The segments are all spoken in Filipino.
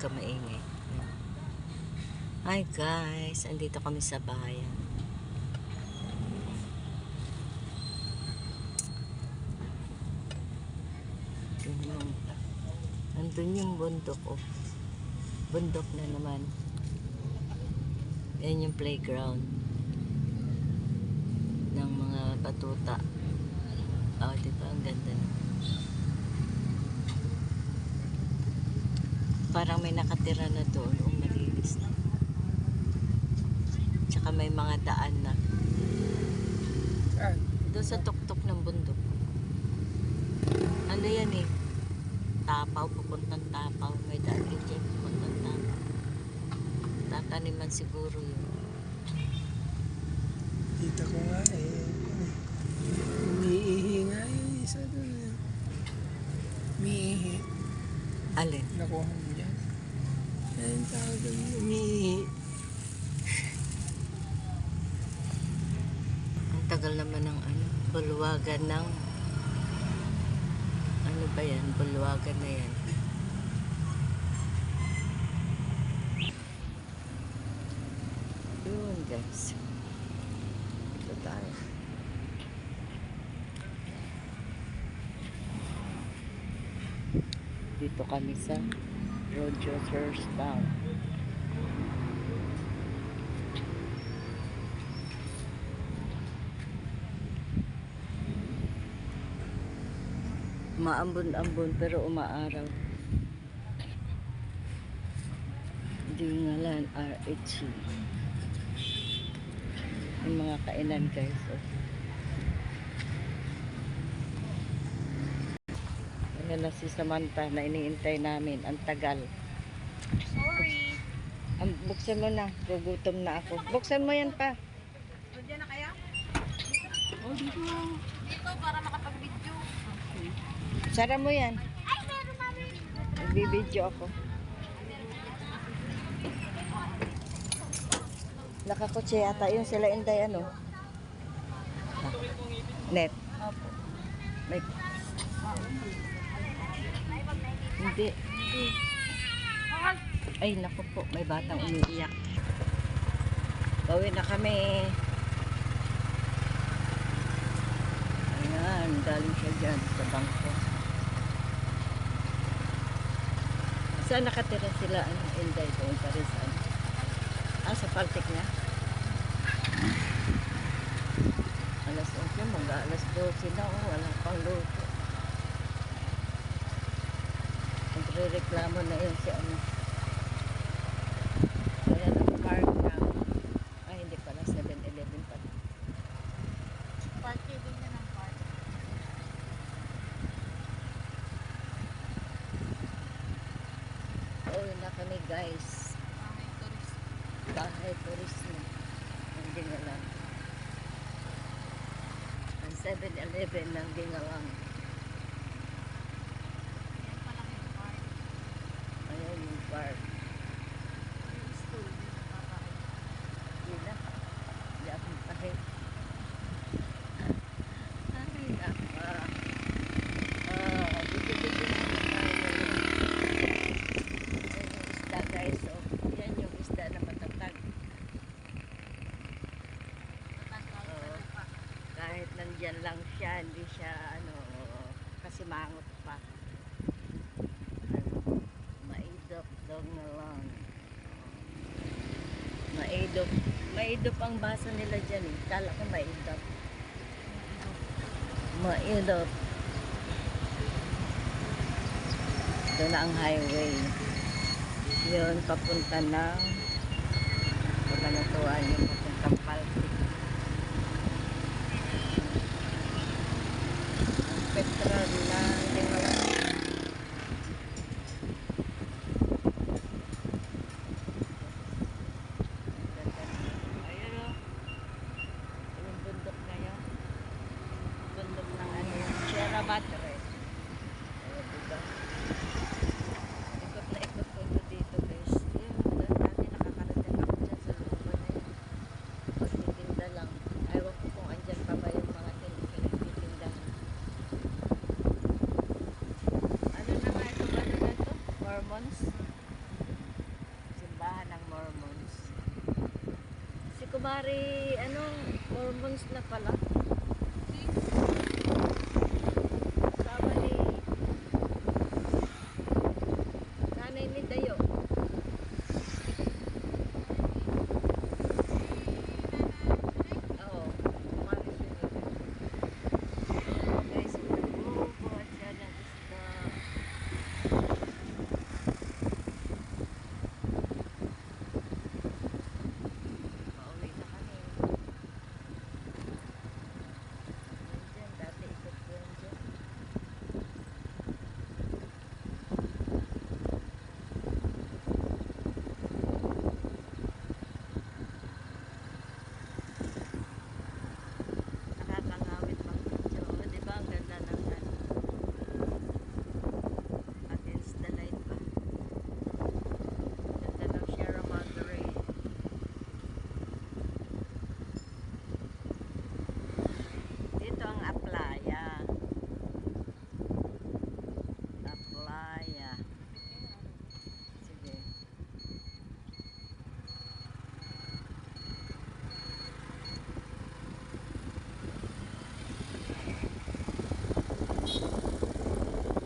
ka maingay. Hi guys, andito kami sa bayan. Nandun yung bundok, oh. Bundok na naman. Yan yung playground ng mga batuta. Oh, diba? Ang ganda na. Parang may nakatira na doon. Oh, malinis na. Tsaka may mga daan na. Doon sa tuktok ng bundok. Ano yan eh? Tapaw, pupuntang Tapaw. May daan din dyan, pupuntang Tapaw. Tataniman siguro yun. Kita ko nga eh. Umiihi nga yung isa doon eh. Umiihi. Alin? Nakuha mo dyan. Ayun tawag doon. Umiihi. Ang tagal naman ng ano, bulwagan ng ano ba yan? Bulwagan na yan. Yun guys. Ito tayo. Dito kami sa Roger's Town. Maambon-ambon pero umaaraw. Dingalan RH. Yung mga kainan guys. Oh. Ayan na si Samantha na iniintay namin. Ang tagal. Sorry. Buksan mo na. Gugutom na ako. Buksan mo yan pa. Nandiyan na kaya? Oh, dito. Dito para makapag-video. Sara mo yan. Ay, meron mami. Nagbibideo ako. Nakakotse yata. Yun sila Inday ano. Net. Opo. May... Hindi. Ay, naku po. May batang umiiyak. Gawin na kami. Ayan. Galing siya dyan sa bangko. Saan nakatira sila? Ano, Inday doon pa rin saan? Sa Paltik niya. Alas 11, mag-alas 12 na. Oh, wala pang luto. Nagre-reklamo na yun si ano. Kaya nag-park na. Ay, hindi pala. 7-Eleven pala. Party din na ng park. Oh, na kami guys. May tourist. Bahay turis na. Ang Dingalang. Ang 7-Eleven ng Dingalang. Yan pala yung park. Ayan yung park. Yung school. Dito papakain. Yun na. Hindi akong tahi. Ay, naka. Dito-dito na tayo. Yan yung isda guys. Oh. Yan yung isda na matatag. Oo. Kahit nandyan lang siya, hindi siya ano, kasi mangot pa. Ano, maidop daw na lang. Maidop. Maidop ang basa nila dyan eh. Kala ko maidop. Maidop. Ito na ang highway. Yun, papunta ng Kabanatuan yung papuntang Paltik. Petrol na Dingalang. Ayun o. Yung bundok na yun. Bundok ng ano yung Sierra Madre. Ayun dito. Ikot na ikot ko dito guys. Yun, dati nakakarating ako dyan sa lupa na yun. Pagtitinda lang. Ayaw ko kung andyan pa ba yung mga pinagtitinda. Ano na nga ito? Ano na ito? Mormons? Mari, ano, hormones na pala. Sama ni nanay ni Dayo. Oo, umalis yun eh. Guys, nagbubuhat siya ng isda. Pauwi na kami. Diyan, dati ikot ko yan dyan. Nakakangawit pang video. Di ba ang ganda ng ano? Against the light pa. Ganda ng Sierra Madre. Dito ang Aplaya. Aplaya. Sige.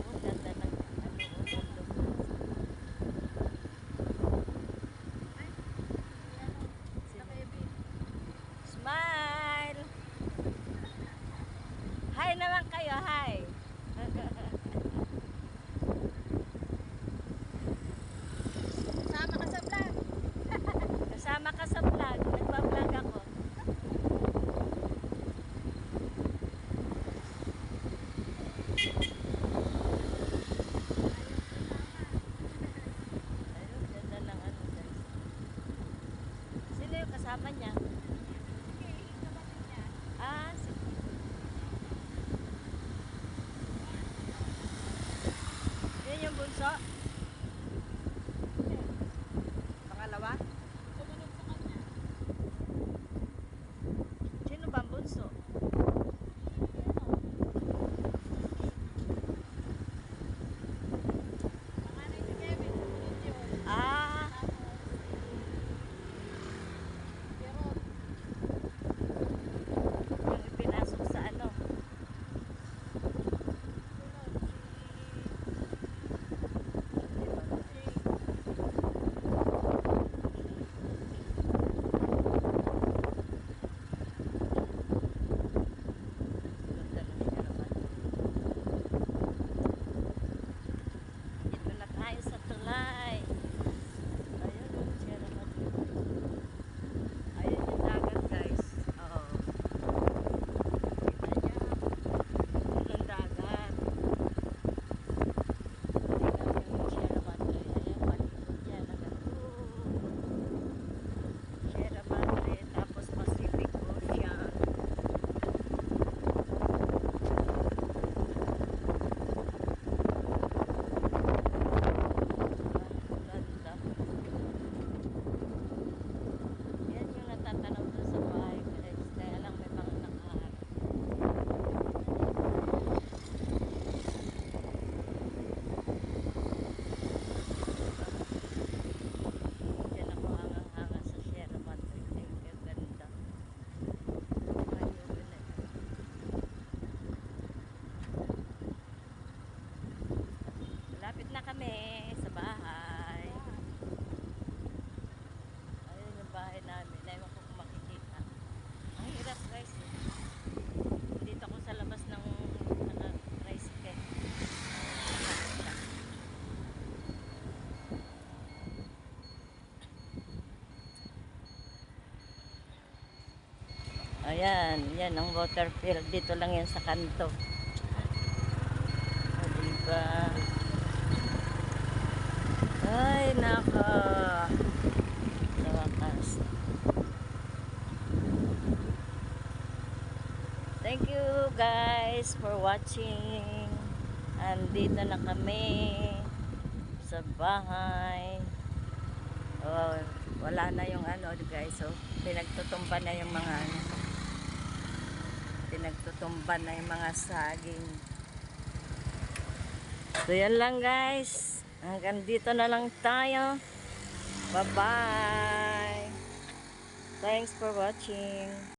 Ang ganda ng ano, smile! Hi naman kayo, hi! Sama ka sa vlog. Kasama ka sa vlog. Nagpa-vlog ako. Ayun, ganda ng ano guys. Sino yung kasama niya? Sige, kapatid niya. Ah, sige. Yun yung bunso? Pangalawa? Sumunod sa kanya. Sino ba ang bunso? Panganay ni Kevin, sumunod yun. Ah, Pero, yung ipinasok sa ano? sunod si Ganda ng Sierra Madre. Dito na tayo sa tulay. Ayun yung Sierra Madre. Ayun yung dagat guys. Oo. Kita niya. Yun ang dagat. Tingnan yung Sierra Madre. Ayan, palikod yan. Sierra Madre, tapos Pacific Ocean. Ganda. Yan yung natatanaw doon sa bahay guys. Kaya lang may mga nakaharap. Diyan ako hangang-hanga sa Sierra Madre. Ang ganda. Ayun na. Malapit na kami sa bahay. Ayun yung bahay namin. Ewan ko kung makikita. Ang hirap guys. Dito ako sa labas ng tricycle. Ayan, yan ang water field. Dito lang yan sa kanto. O, diba? Ay, naka. Sa wakas. Thank you guys for watching. Andito na kami sa bahay. Oh, wala na yung ano guys. So, pinagtutumba na yung mga ano. Pinagtutumba na yung mga saging. So, yan lang guys. Hanggang dito na lang tayo. Bye-bye. Thanks for watching.